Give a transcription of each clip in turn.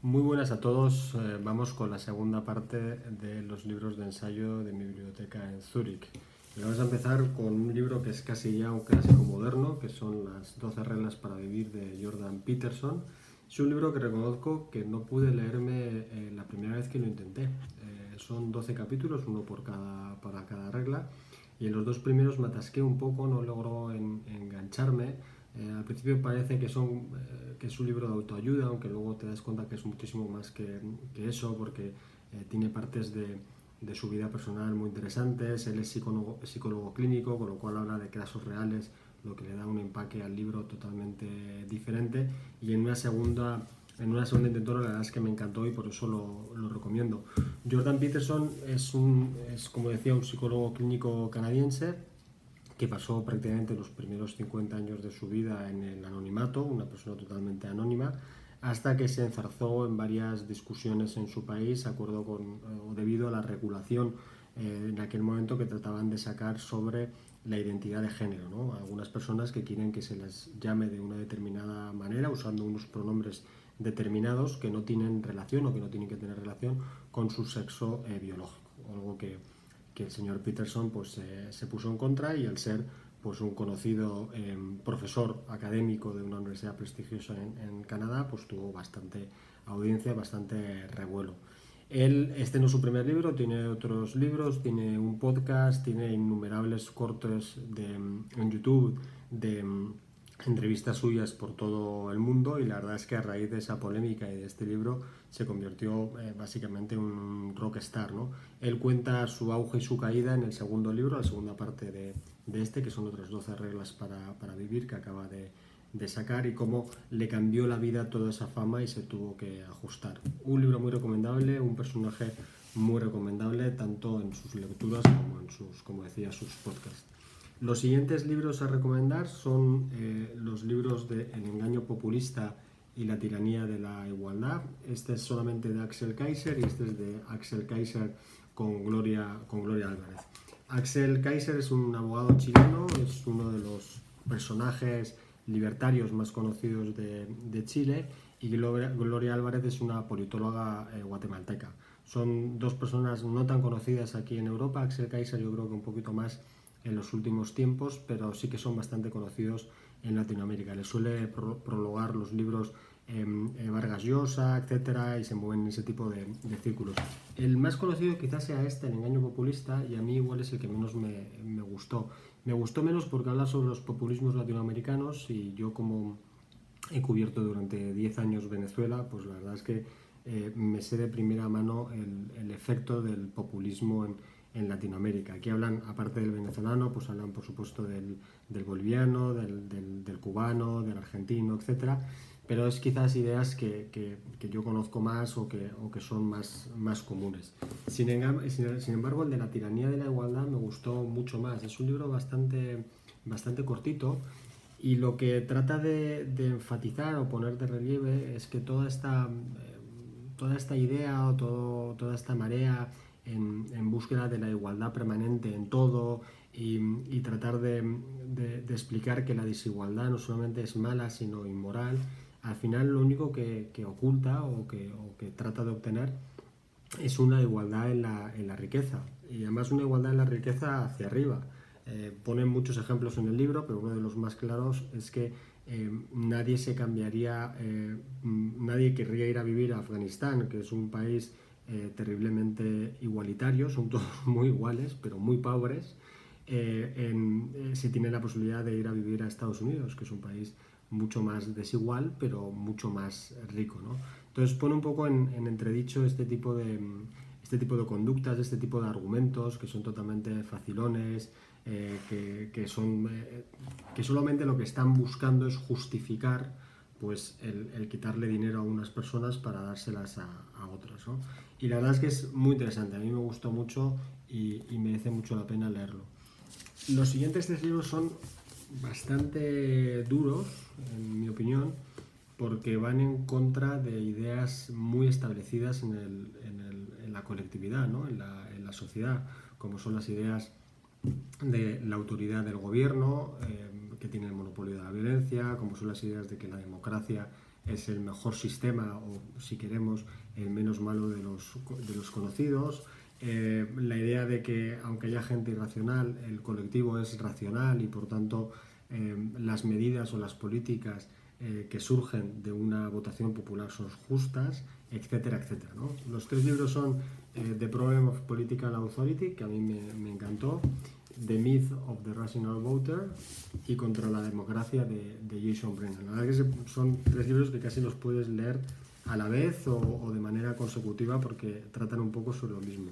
Muy buenas a todos. Vamos con la segunda parte de los libros de ensayo de mi biblioteca en Zúrich. Y vamos a empezar con un libro que es casi ya un clásico moderno, que son Las 12 reglas para vivir de Jordan Peterson. Es un libro que reconozco que no pude leerme la primera vez que lo intenté. Son 12 capítulos, uno para cada regla, y en los dos primeros me atasqué un poco, no logró engancharme. Al principio parece que es un libro de autoayuda, aunque luego te das cuenta que es muchísimo más que eso, porque tiene partes de su vida personal muy interesantes. Él es psicólogo clínico, con lo cual habla de casos reales, lo que le da un empaque al libro totalmente diferente. Y en una segunda intento, la verdad es que me encantó y por eso lo recomiendo. Jordan Peterson es, como decía, un psicólogo clínico canadiense que pasó prácticamente los primeros 50 años de su vida en el anonimato, una persona totalmente anónima, hasta que se enzarzó en varias discusiones en su país debido a la regulación en aquel momento que trataban de sacar sobre la identidad de género, ¿no? Algunas personas que quieren que se les llame de una determinada manera, usando unos pronombres determinados que no tienen relación o que no tienen que tener relación con su sexo biológico, algo que el señor Peterson pues, se puso en contra, y al ser pues, un conocido profesor académico de una universidad prestigiosa en Canadá, pues tuvo bastante audiencia, bastante revuelo. Este no es su primer libro, tiene otros libros, tiene un podcast, tiene innumerables cortes en YouTube de entrevistas suyas por todo el mundo, y la verdad es que a raíz de esa polémica y de este libro se convirtió básicamente en un rockstar, ¿no? Él cuenta su auge y su caída en el segundo libro, la segunda parte de este, que son otras 12 reglas para vivir, que acaba de sacar, y cómo le cambió la vida toda esa fama y se tuvo que ajustar. Un libro muy recomendable, un personaje muy recomendable, tanto en sus lecturas como en como decía, sus podcasts. Los siguientes libros a recomendar son los libros de El engaño populista y la tiranía de la igualdad. Este es solamente de Axel Kaiser y este es de Axel Kaiser con Gloria Álvarez. Axel Kaiser es un abogado chileno, es uno de los personajes libertarios más conocidos de Chile, y Gloria Álvarez es una politóloga guatemalteca. Son dos personas no tan conocidas aquí en Europa. Axel Kaiser yo creo que un poquito más en los últimos tiempos, pero sí que son bastante conocidos en Latinoamérica. Les suele prologar los libros Vargas Llosa, etcétera, y se mueven en ese tipo de círculos. El más conocido quizás sea este, El engaño populista, y a mí igual es el que menos me gustó. Me gustó menos porque habla sobre los populismos latinoamericanos, y yo, como he cubierto durante 10 años Venezuela, pues la verdad es que me sé de primera mano el efecto del populismo en Latinoamérica. Aquí hablan, aparte del venezolano, pues hablan por supuesto del boliviano, del cubano, del argentino, etcétera, pero es quizás ideas que yo conozco más o que son más comunes. Sin embargo, el de la tiranía de la igualdad me gustó mucho más. Es un libro bastante cortito, y lo que trata de enfatizar o poner de relieve es que toda esta idea o toda esta marea en búsqueda de la igualdad permanente en todo, y tratar de explicar que la desigualdad no solamente es mala sino inmoral, al final lo único que oculta o que trata de obtener es una igualdad en la riqueza, y además una igualdad en la riqueza hacia arriba. Ponen muchos ejemplos en el libro, pero uno de los más claros es que nadie querría ir a vivir a Afganistán, que es un país terriblemente igualitario, son todos muy iguales, pero muy pobres, si tienen la posibilidad de ir a vivir a Estados Unidos, que es un país mucho más desigual, pero mucho más rico, ¿no? Entonces pone un poco en entredicho este tipo de conductas, este tipo de argumentos que son totalmente facilones, que solamente lo que están buscando es justificar pues el quitarle dinero a unas personas para dárselas a otras, ¿no? Y la verdad es que es muy interesante, a mí me gustó mucho y merece mucho la pena leerlo. Los siguientes tres libros son bastante duros, en mi opinión, porque van en contra de ideas muy establecidas en la colectividad, ¿no? en la sociedad, como son las ideas de la autoridad del gobierno, que tiene el monopolio de la violencia, como son las ideas de que la democracia es el mejor sistema o, si queremos, el menos malo de los conocidos. La idea de que, aunque haya gente irracional, el colectivo es racional y por tanto las medidas o las políticas que surgen de una votación popular son justas, etcétera, etcétera, ¿no? Los 3 libros son The Problem of Political Authority, que a mí me encantó, The Myth of the Rational Voter y Contra la Democracia de Jason Brennan. La verdad que son 3 libros que casi los puedes leer a la vez o de manera consecutiva porque tratan un poco sobre lo mismo.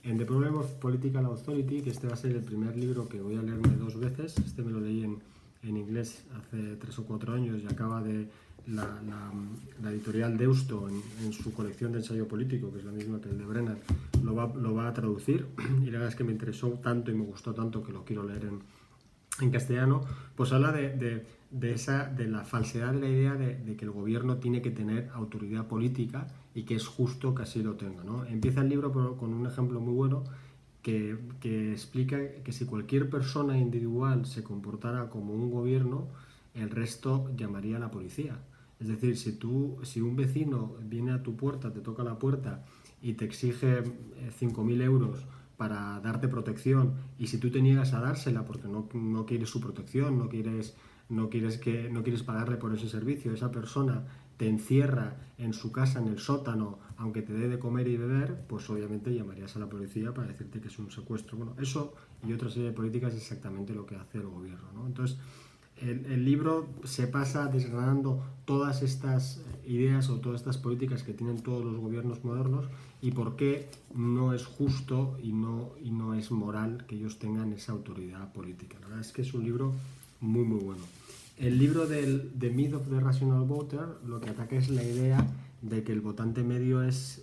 En The Problem of Political Authority, que este va a ser el primer libro que voy a leerme 2 veces, este me lo leí en inglés hace 3 o 4 años y acaba de la editorial Deusto en su colección de ensayo político, que es la misma que el de Brennan, lo va a traducir y la verdad es que me interesó tanto y me gustó tanto que lo quiero leer en castellano. Pues habla de la falsedad de la idea de que el gobierno tiene que tener autoridad política y que es justo que así lo tenga, ¿no? Empieza el libro con un ejemplo muy bueno que explica que si cualquier persona individual se comportara como un gobierno, el resto llamaría a la policía. Es decir, si un vecino viene a tu puerta, te toca la puerta y te exige 5.000 euros para darte protección, y si tú te niegas a dársela porque no quieres su protección, no quieres pagarle por ese servicio, esa persona te encierra en su casa, en el sótano, aunque te dé de comer y beber, pues obviamente llamarías a la policía para decirte que es un secuestro. Bueno, eso y otra serie de políticas es exactamente lo que hace el gobierno, ¿no? Entonces, el libro se pasa desgranando todas estas ideas o todas estas políticas que tienen todos los gobiernos modernos y por qué no es justo y no es moral que ellos tengan esa autoridad política. La verdad es que es un libro muy, muy bueno. El libro The Myth of the Rational Voter lo que ataca es la idea de que el votante medio es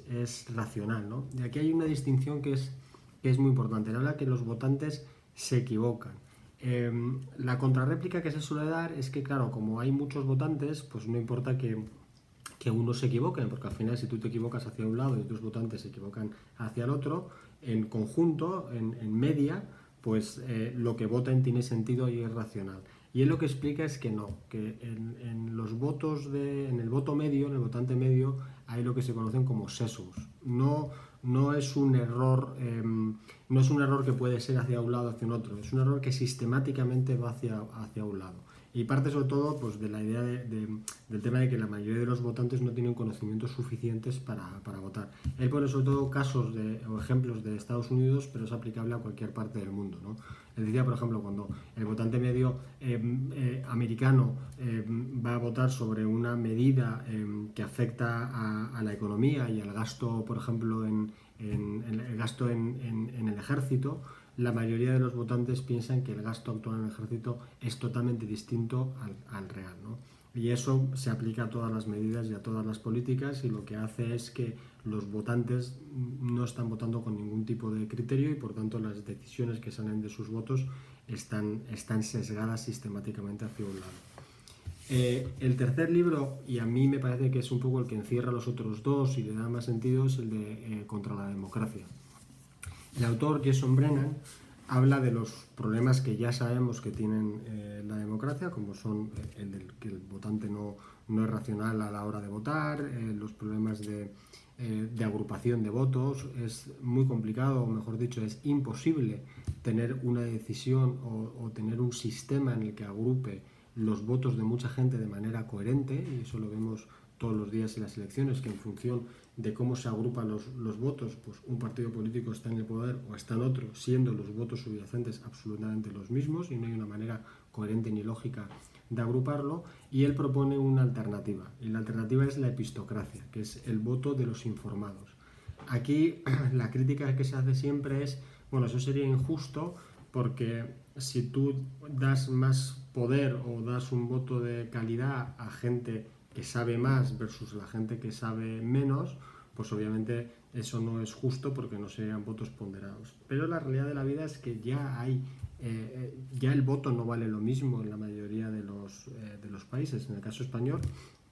racional, ¿no? Y aquí hay una distinción que es muy importante. Él habla que los votantes se equivocan. La contrarréplica que se suele dar es que, claro, como hay muchos votantes, pues no importa que unos se equivoquen, porque al final si tú te equivocas hacia un lado y otros votantes se equivocan hacia el otro, en conjunto, en media, pues lo que voten tiene sentido y es racional. Y él lo que explica es que no, que en los votos en el voto medio, en el votante medio, hay lo que se conocen como sesgos. No es un error, no es un error que puede ser hacia un lado o hacia un otro, es un error que sistemáticamente va hacia un lado. Y parte sobre todo pues, de la idea del tema de que la mayoría de los votantes no tienen conocimientos suficientes para votar. Él pone sobre todo casos o ejemplos de Estados Unidos, pero es aplicable a cualquier parte del mundo, ¿no? Él decía, por ejemplo, cuando el votante medio americano va a votar sobre una medida que afecta a la economía y al gasto, por ejemplo, en el gasto en el ejército, la mayoría de los votantes piensan que el gasto actual en el ejército es totalmente distinto al real, ¿no? Y eso se aplica a todas las medidas y a todas las políticas y lo que hace es que los votantes no están votando con ningún tipo de criterio y por tanto las decisiones que salen de sus votos están sesgadas sistemáticamente hacia un lado. El tercer libro, y a mí me parece que es un poco el que encierra los otros dos y le da más sentido, es el de Contra la Democracia. El autor, Jason Brennan, habla de los problemas que ya sabemos que tienen la democracia, como son el del que el votante no es racional a la hora de votar, los problemas de agrupación de votos. Es muy complicado, o mejor dicho, es imposible tener una decisión o tener un sistema en el que agrupe los votos de mucha gente de manera coherente, y eso lo vemos todos los días en las elecciones, que en función de cómo se agrupan los votos, pues un partido político está en el poder o está en otro, siendo los votos subyacentes absolutamente los mismos y no hay una manera coherente ni lógica de agruparlo. Y él propone una alternativa, y la alternativa es la epistocracia, que es el voto de los informados. Aquí la crítica que se hace siempre es, bueno, eso sería injusto porque si tú das más poder o das un voto de calidad a gente que sabe más versus la gente que sabe menos, pues obviamente eso no es justo porque no serían votos ponderados. Pero la realidad de la vida es que ya el voto no vale lo mismo en la mayoría de los países. En el caso español,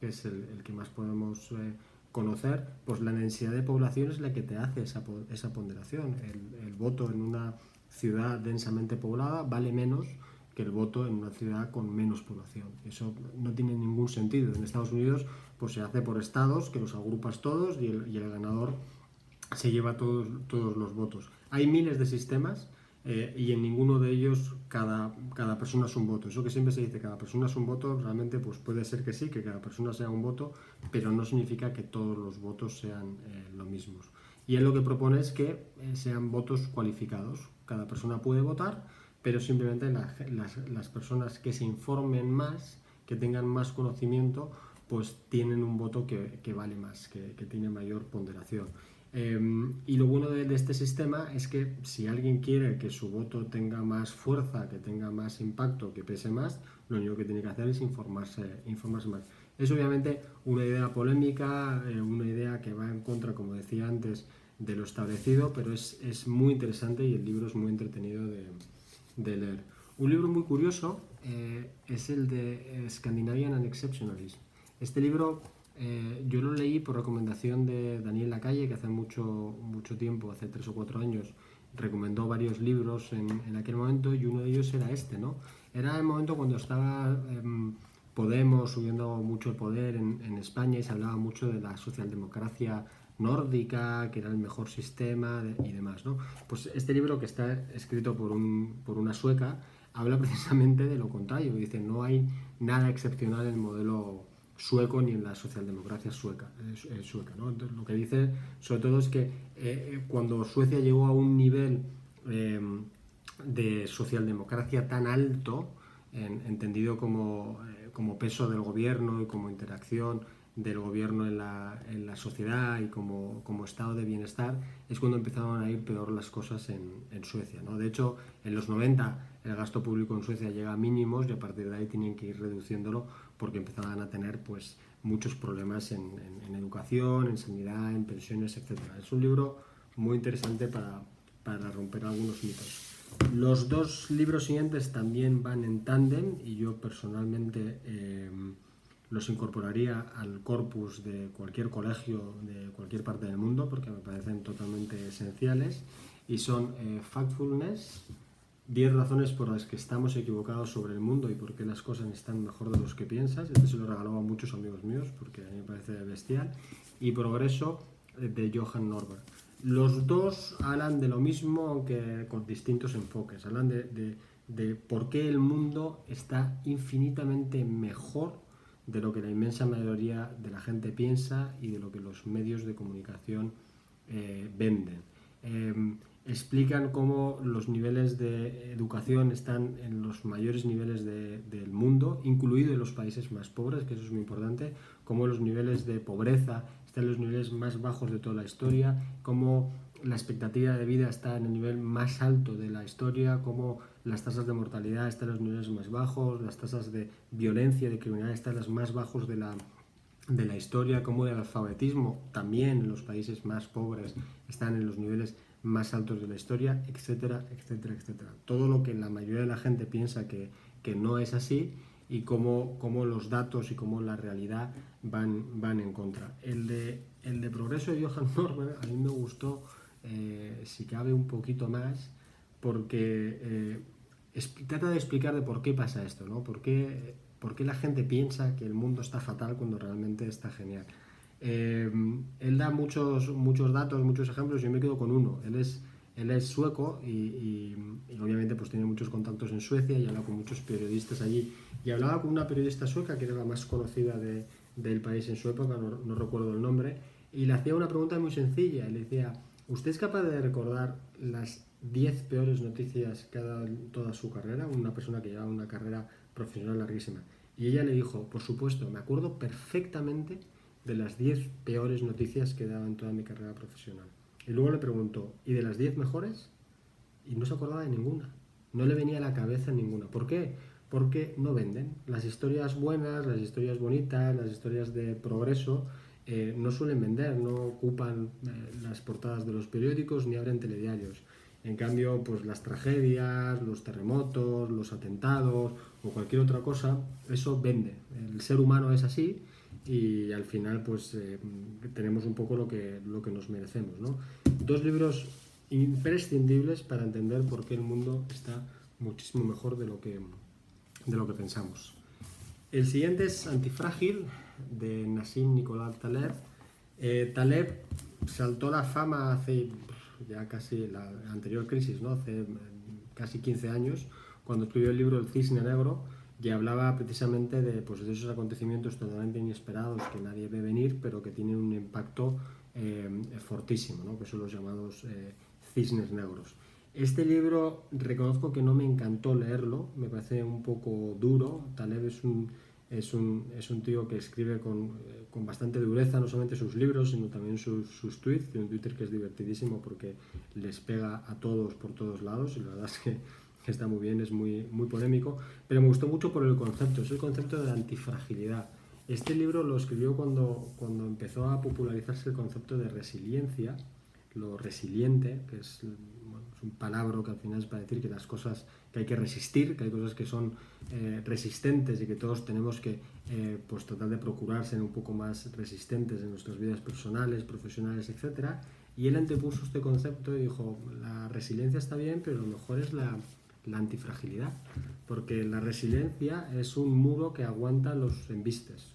que es el que más podemos conocer, pues la densidad de población es la que te hace esa ponderación. El voto en una ciudad densamente poblada vale menos que el voto en una ciudad con menos población. Eso no tiene ningún sentido. En Estados Unidos pues se hace por estados, que los agrupas todos y el ganador se lleva todos los votos. Hay miles de sistemas y en ninguno de ellos cada persona es un voto. Eso que siempre se dice, cada persona es un voto, realmente pues puede ser que sí, que cada persona sea un voto, pero no significa que todos los votos sean los mismos. Y él lo que propone es que sean votos cualificados. Cada persona puede votar, pero simplemente las personas que se informen más, que tengan más conocimiento, pues tienen un voto que vale más, que tiene mayor ponderación. Y lo bueno de este sistema es que si alguien quiere que su voto tenga más fuerza, que tenga más impacto, que pese más, lo único que tiene que hacer es informarse más. Es obviamente una idea polémica, una idea que va en contra, como decía antes, de lo establecido, pero es muy interesante y el libro es muy entretenido de leer. Un libro muy curioso es el de Scandinavian and Exceptionalism. Este libro yo lo leí por recomendación de Daniel Lacalle, que hace mucho tiempo, hace 3 o 4 años, recomendó varios libros en aquel momento y uno de ellos era este, ¿no? Era el momento cuando estaba Podemos subiendo mucho el poder en España y se hablaba mucho de la socialdemocracia nórdica, que era el mejor sistema y demás, ¿no? Pues este libro, que está escrito por una sueca, habla precisamente de lo contrario. Dice, no hay nada excepcional en el modelo sueco ni en la socialdemocracia sueca, ¿no? Entonces, lo que dice sobre todo es que cuando Suecia llegó a un nivel de socialdemocracia tan alto, entendido como peso del gobierno y como interacción del gobierno en la sociedad y como estado de bienestar, es cuando empezaron a ir peor las cosas en Suecia, ¿no? De hecho, en los 90 el gasto público en Suecia llega a mínimos y a partir de ahí tienen que ir reduciéndolo porque empezaban a tener pues muchos problemas en educación, en sanidad, en pensiones, etc. Es un libro muy interesante para romper algunos mitos. Los dos libros siguientes también van en tándem y yo personalmente los incorporaría al corpus de cualquier colegio de cualquier parte del mundo porque me parecen totalmente esenciales y son Factfulness, 10 razones por las que estamos equivocados sobre el mundo y por qué las cosas están mejor de los que piensas. Este se lo regalaba a muchos amigos míos porque a mí me parece bestial. Y Progreso, de Johan Norberg. Los dos hablan de lo mismo, aunque con distintos enfoques. Hablan de por qué el mundo está infinitamente mejor de lo que la inmensa mayoría de la gente piensa y de lo que los medios de comunicación venden. Explican cómo los niveles de educación están en los mayores niveles del mundo, incluidos los países más pobres, que eso es muy importante, cómo los niveles de pobreza están en los niveles más bajos de toda la historia, cómo la expectativa de vida está en el nivel más alto de la historia, cómo las tasas de mortalidad están en los niveles más bajos, las tasas de violencia y de criminalidad están en los más bajos de la historia, cómo el alfabetismo también en los países más pobres están en los niveles más altos de la historia, etcétera, etcétera, etcétera. Todo lo que la mayoría de la gente piensa que no es así y cómo los datos y cómo la realidad van en contra. El de Progreso de Johan Norberg a mí me gustó, si cabe, un poquito más, porque trata de explicar de por qué pasa esto, ¿no? ¿Por qué la gente piensa que el mundo está fatal cuando realmente está genial? Él da muchos datos, muchos ejemplos, y yo me quedo con uno. Él es sueco y obviamente pues tiene muchos contactos en Suecia y habla con muchos periodistas allí. Y hablaba con una periodista sueca que era la más conocida del país en su época, no recuerdo el nombre, y le hacía una pregunta muy sencilla. Y le decía, ¿usted es capaz de recordar las 10 peores noticias que ha dado en toda su carrera? Una persona que lleva una carrera profesional larguísima. Y ella le dijo, por supuesto, me acuerdo perfectamente de las 10 peores noticias que he dado en toda mi carrera profesional. Y luego le preguntó, ¿y de las 10 mejores? Y no se acordaba de ninguna. No le venía a la cabeza ninguna. ¿Por qué? Porque no venden. Las historias buenas, las historias bonitas, las historias de progreso no suelen vender, no ocupan las portadas de los periódicos ni abren telediarios. En cambio, pues las tragedias, los terremotos, los atentados o cualquier otra cosa, eso vende. El ser humano es así y al final pues tenemos un poco lo que nos merecemos, ¿no? Dos libros imprescindibles para entender por qué el mundo está muchísimo mejor de lo que de lo que pensamos. El siguiente es Antifrágil, de Nassim Nicolás Taleb. Taleb saltó a la fama hace ya casi la anterior crisis, ¿no? Hace casi 15 años, cuando escribió el libro El Cisne Negro, y hablaba precisamente de, pues, de esos acontecimientos totalmente inesperados que nadie ve venir, pero que tienen un impacto fortísimo, ¿no? Que son los llamados cisnes negros. Este libro reconozco que no me encantó leerlo, me parece un poco duro. Taleb es un tío que escribe con bastante dureza, no solamente sus libros, sino también sus tweets. Tiene un Twitter que es divertidísimo porque les pega a todos por todos lados, y la verdad es que está muy bien, es muy polémico, pero me gustó mucho por el concepto, es el concepto de antifragilidad. Este libro lo escribió cuando empezó a popularizarse el concepto de resiliencia, lo resiliente, que es, bueno, es un palabra que al final es para decir que las cosas que hay que resistir, que hay cosas que son resistentes y que todos tenemos que pues tratar de procurar ser un poco más resistentes en nuestras vidas personales, profesionales, etc. Y él antepuso este concepto y dijo, la resiliencia está bien, pero lo mejor es la antifragilidad, porque la resiliencia es un muro que aguanta los embistes,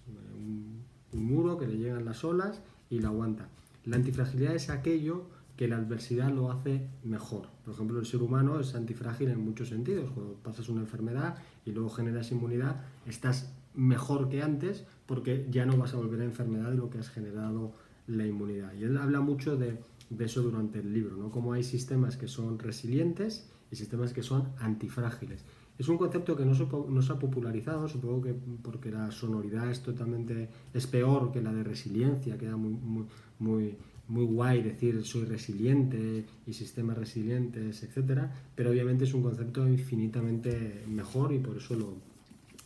un muro que le llegan las olas y lo aguanta. La antifragilidad es aquello que la adversidad lo hace mejor. Por ejemplo, el ser humano es antifrágil en muchos sentidos. Cuando pasas una enfermedad y luego generas inmunidad, estás mejor que antes porque ya no vas a volver a enfermedad de lo que has generado la inmunidad. Y él habla mucho de eso durante el libro, ¿no? Cómo hay sistemas que son resilientes y sistemas que son antifrágiles. Es un concepto que no se ha popularizado, supongo que porque la sonoridad es peor que la de resiliencia, queda muy guay decir soy resiliente y sistemas resilientes, etcétera, pero obviamente es un concepto infinitamente mejor y por eso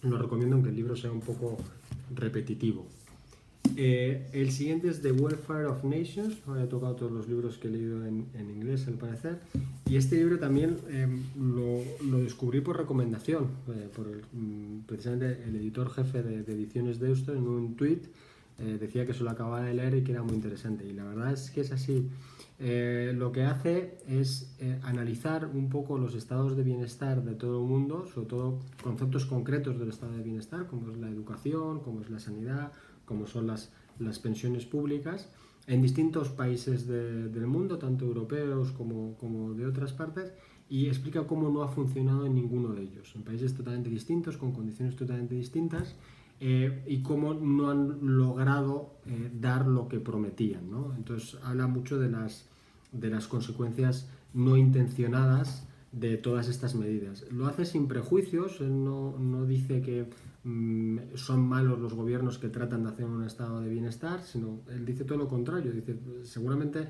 lo recomiendo, aunque el libro sea un poco repetitivo. El siguiente es The Welfare of Nations. Ahora he tocado todos los libros que he leído en inglés, al parecer. Y este libro también lo descubrí por recomendación, precisamente el editor jefe de Ediciones Deusto, en un tuit decía que se lo acababa de leer y que era muy interesante. Y la verdad es que es así. Lo que hace es analizar un poco los estados de bienestar de todo el mundo, sobre todo conceptos concretos del estado de bienestar, como es la educación, como es la sanidad, como son las pensiones públicas, en distintos países del mundo, tanto europeos como de otras partes, y explica cómo no ha funcionado en ninguno de ellos, en países totalmente distintos, con condiciones totalmente distintas, y cómo no han logrado dar lo que prometían, ¿no? Entonces habla mucho de las consecuencias no intencionadas de todas estas medidas. Lo hace sin prejuicios, él no dice que son malos los gobiernos que tratan de hacer un estado de bienestar, sino él dice todo lo contrario, dice seguramente,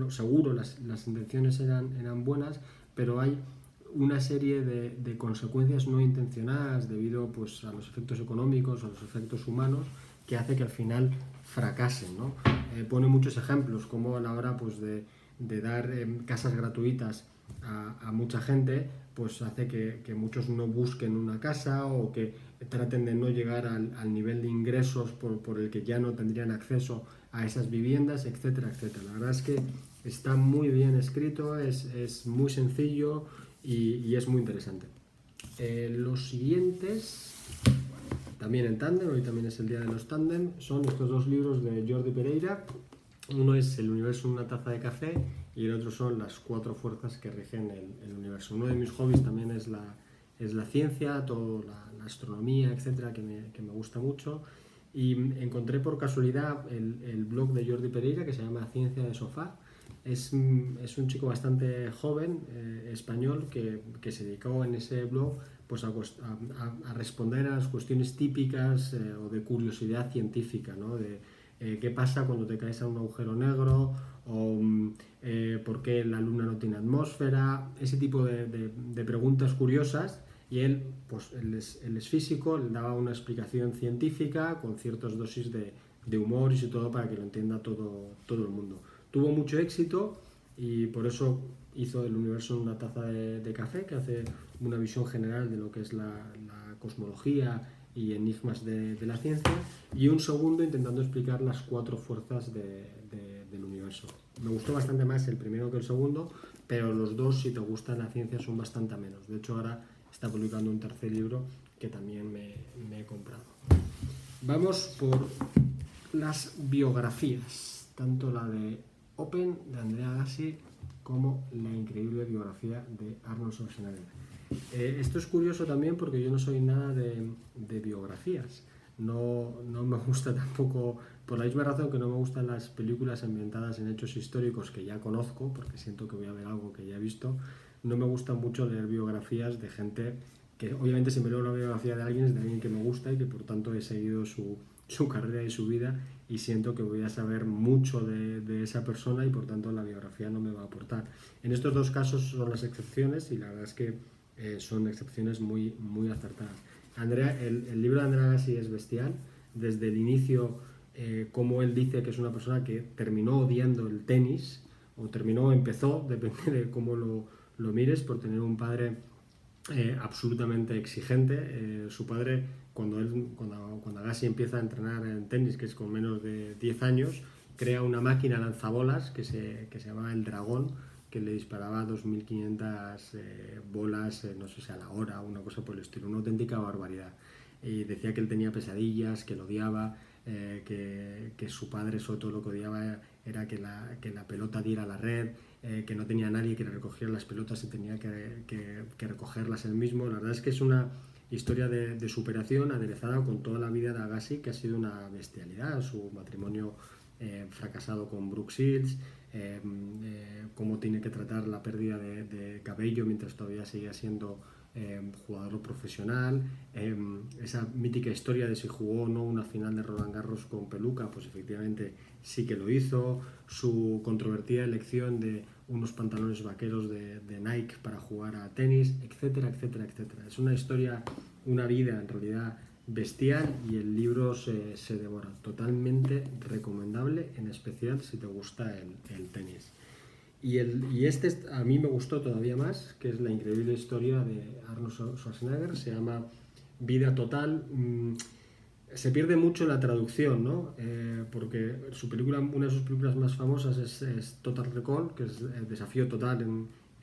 seguro las intenciones eran buenas, pero hay una serie de consecuencias no intencionadas debido, pues, a los efectos económicos, a los efectos humanos, que hace que al final fracasen, ¿no? Pone muchos ejemplos, como a la hora, pues, de dar casas gratuitas a mucha gente, pues hace que muchos no busquen una casa o que traten de no llegar al nivel de ingresos por el que ya no tendrían acceso a esas viviendas, etcétera, etcétera. La verdad es que está muy bien escrito, es muy sencillo y es muy interesante. Los siguientes, también en tándem, hoy también es el día de los tándem, son estos dos libros de Jordi Pereira. Uno es El universo en una taza de café y el otro son Las cuatro fuerzas que rigen el universo. Uno de mis hobbies también es la ciencia, toda la astronomía, etcétera, que me gusta mucho. Y encontré por casualidad el blog de Jordi Pereira, que se llama Ciencia de Sofá. Es un chico bastante joven, español, que se dedicó en ese blog, pues, a responder a las cuestiones típicas o de curiosidad científica, ¿no? De qué pasa cuando te caes a un agujero negro, o por qué la luna no tiene atmósfera, ese tipo de preguntas curiosas. Y él, pues, él es físico, le daba una explicación científica con ciertas dosis de humor y todo para que lo entienda todo el mundo. Tuvo mucho éxito y por eso hizo El universo en una taza de café, que hace una visión general de lo que es la cosmología y enigmas de la ciencia, y un segundo intentando explicar las cuatro fuerzas del universo. Me gustó bastante más el primero que el segundo, pero los dos, si te gusta la ciencia, son bastante menos. De hecho, ahora está publicando un tercer libro también me he comprado. Vamos por las biografías, tanto la de Open, de Andrea Agassi, como la increíble biografía de Arnold Schwarzenegger. Esto es curioso también porque yo no soy nada de biografías. No me gusta tampoco, por la misma razón que no me gustan las películas ambientadas en hechos históricos que ya conozco, porque siento que voy a ver algo que ya he visto. No me gusta mucho leer biografías de gente que, obviamente, si me leo una biografía de alguien, es de alguien que me gusta y que por tanto he seguido su carrera y su vida, y siento que voy a saber mucho de esa persona y por tanto la biografía no me va a aportar. En estos dos casos son las excepciones y la verdad es que son excepciones muy, muy acertadas. El libro de Andrea Agassi es bestial. Desde el inicio, como él dice que es una persona que terminó odiando el tenis, empezó, depende de cómo lo mires, por tener un padre absolutamente exigente. Su padre, cuando Agassi empieza a entrenar en tenis, que es con menos de 10 años, crea una máquina lanzabolas que se llamaba el Dragón, que le disparaba 2.500 bolas, no sé si a la hora, una cosa por el estilo, una auténtica barbaridad. Y decía que él tenía pesadillas, que lo odiaba, que su padre sobre todo lo que odiaba era que la pelota diera a la red, que no tenía nadie que le recogiera las pelotas y tenía que recogerlas él mismo. La verdad es que es una historia de superación aderezada con toda la vida de Agassi, que ha sido una bestialidad. Su matrimonio fracasado con Brooke Shields, cómo tiene que tratar la pérdida de cabello mientras todavía seguía siendo jugador profesional, esa mítica historia de si jugó o no una final de Roland Garros con peluca, pues efectivamente sí que lo hizo, su controvertida elección de unos pantalones vaqueros de Nike para jugar a tenis, etcétera, etcétera, etcétera. Es una historia, una vida en realidad bestial, y el libro se devora. Totalmente recomendable, en especial si te gusta el tenis. Y este a mí me gustó todavía más, que es la increíble historia de Arnold Schwarzenegger. Se llama Vida Total. Se pierde mucho la traducción, ¿no? Porque una de sus películas más famosas es Total Recall, que es el Desafío Total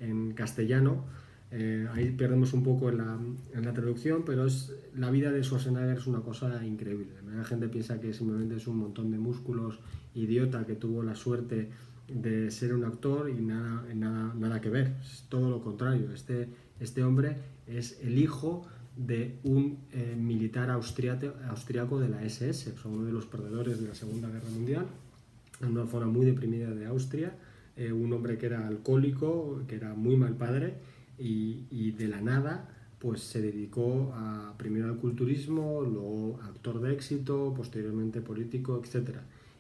en castellano. Ahí perdemos un poco en la traducción, pero la vida de Schwarzenegger es una cosa increíble. La gente piensa que simplemente es un montón de músculos, idiota que tuvo la suerte de ser un actor, y nada que ver. Es todo lo contrario. Este hombre es el hijo de un militar austriaco de la SS, que son uno de los perdedores de la Segunda Guerra Mundial, en una zona muy deprimida de Austria. Un hombre que era alcohólico, que era muy mal padre, y de la nada pues se dedicó primero al culturismo, luego actor de éxito, posteriormente político, etc.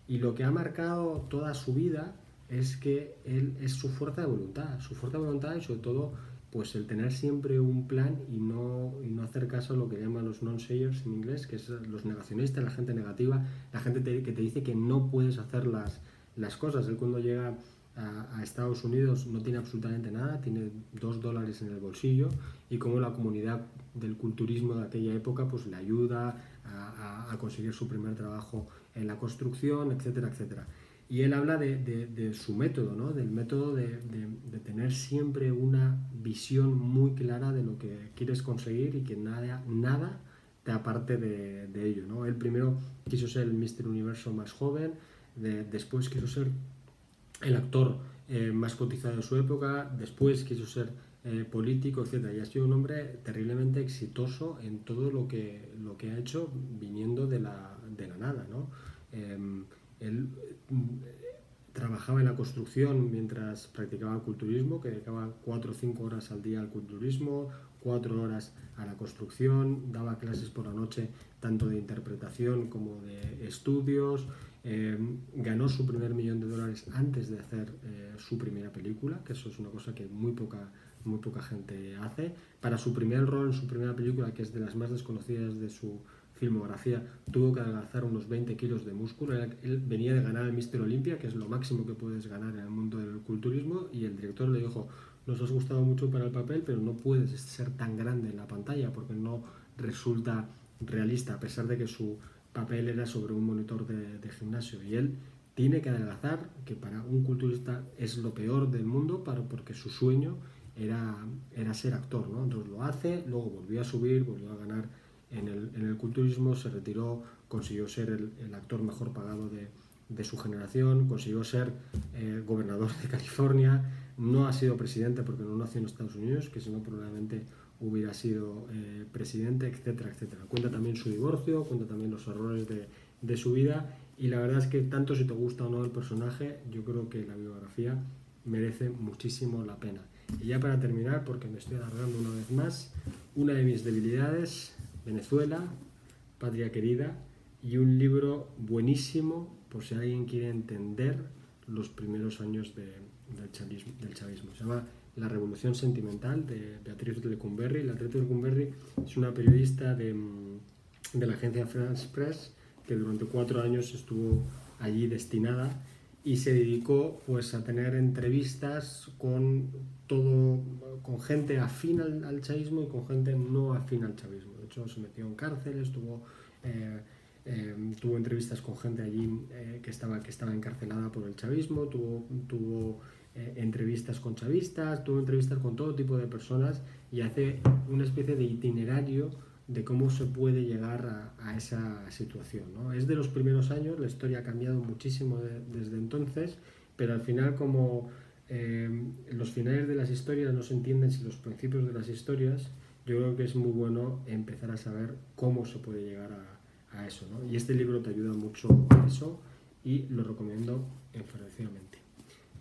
Y lo que ha marcado toda su vida es que él es su fuerza de voluntad, y sobre todo pues el tener siempre un plan y no hacer caso a lo que llaman los non-sayers en inglés, que es los negacionistas, la gente negativa, la gente que te dice que no puedes hacer las cosas. Él, cuando llega a Estados Unidos, no tiene absolutamente nada, tiene $2 en el bolsillo, y como la comunidad del culturismo de aquella época pues le ayuda a conseguir su primer trabajo en la construcción, etcétera, etcétera. Y él habla de su método, ¿no? Del método de tener siempre una visión muy clara de lo que quieres conseguir, y que nada te aparte de ello, ¿no? Él primero quiso ser el Mr. Universo más joven, después quiso ser el actor más cotizado de su época, después quiso ser político, etc. Y ha sido un hombre terriblemente exitoso en todo lo que ha hecho, viniendo de la nada, ¿no? Él trabajaba en la construcción mientras practicaba el culturismo, que dedicaba 4 o 5 horas al día al culturismo, 4 horas a la construcción, daba clases por la noche tanto de interpretación como de estudios. Ganó su primer $1.000.000 antes de hacer su primera película, que eso es una cosa que muy poca gente hace. Para su primer rol en su primera película, que es de las más desconocidas de su filmografía, tuvo que adelgazar unos 20 kilos de músculo. Él venía de ganar el Mr. Olympia, que es lo máximo que puedes ganar en el mundo del culturismo, y el director le dijo: nos has gustado mucho para el papel, pero no puedes ser tan grande en la pantalla porque no resulta realista, a pesar de que su papel era sobre un monitor de gimnasio. Y él tiene que adelgazar, que para un culturista es lo peor del mundo, porque su sueño era ser actor, ¿no? Entonces lo hace, luego volvió a subir, volvió a ganar en el culturismo, se retiró, consiguió ser el actor mejor pagado de su generación, consiguió ser gobernador de California, no ha sido presidente porque no nació en Estados Unidos, que si no probablemente hubiera sido presidente, etcétera, etcétera. Cuenta también su divorcio, cuenta también los errores de su vida, y la verdad es que tanto si te gusta o no el personaje, yo creo que la biografía merece muchísimo la pena. Y ya para terminar, porque me estoy alargando una vez más, una de mis debilidades, Venezuela, Patria Querida, y un libro buenísimo por si alguien quiere entender los primeros años del chavismo. Se llama La Revolución Sentimental, de Beatriz de Lecumberri. Beatriz de Lecumberri es una periodista de la agencia France Press que durante 4 años estuvo allí destinada y se dedicó pues a tener entrevistas con gente afín al chavismo y con gente no afín al chavismo. De hecho, se metió en cárceles, tuvo entrevistas con gente allí que estaba encarcelada por el chavismo, tuvo entrevistas con chavistas, tuvo entrevistas con todo tipo de personas, y hace una especie de itinerario de cómo se puede llegar a esa situación, ¿no? Es de los primeros años, la historia ha cambiado muchísimo desde entonces, pero al final, como los finales de las historias no se entienden sin los principios de las historias, yo creo que es muy bueno empezar a saber cómo se puede llegar a eso, ¿no? Y este libro te ayuda mucho a eso y lo recomiendo encarecidamente.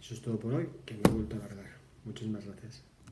Eso es todo por hoy, que me he vuelto a alargar. Muchísimas gracias.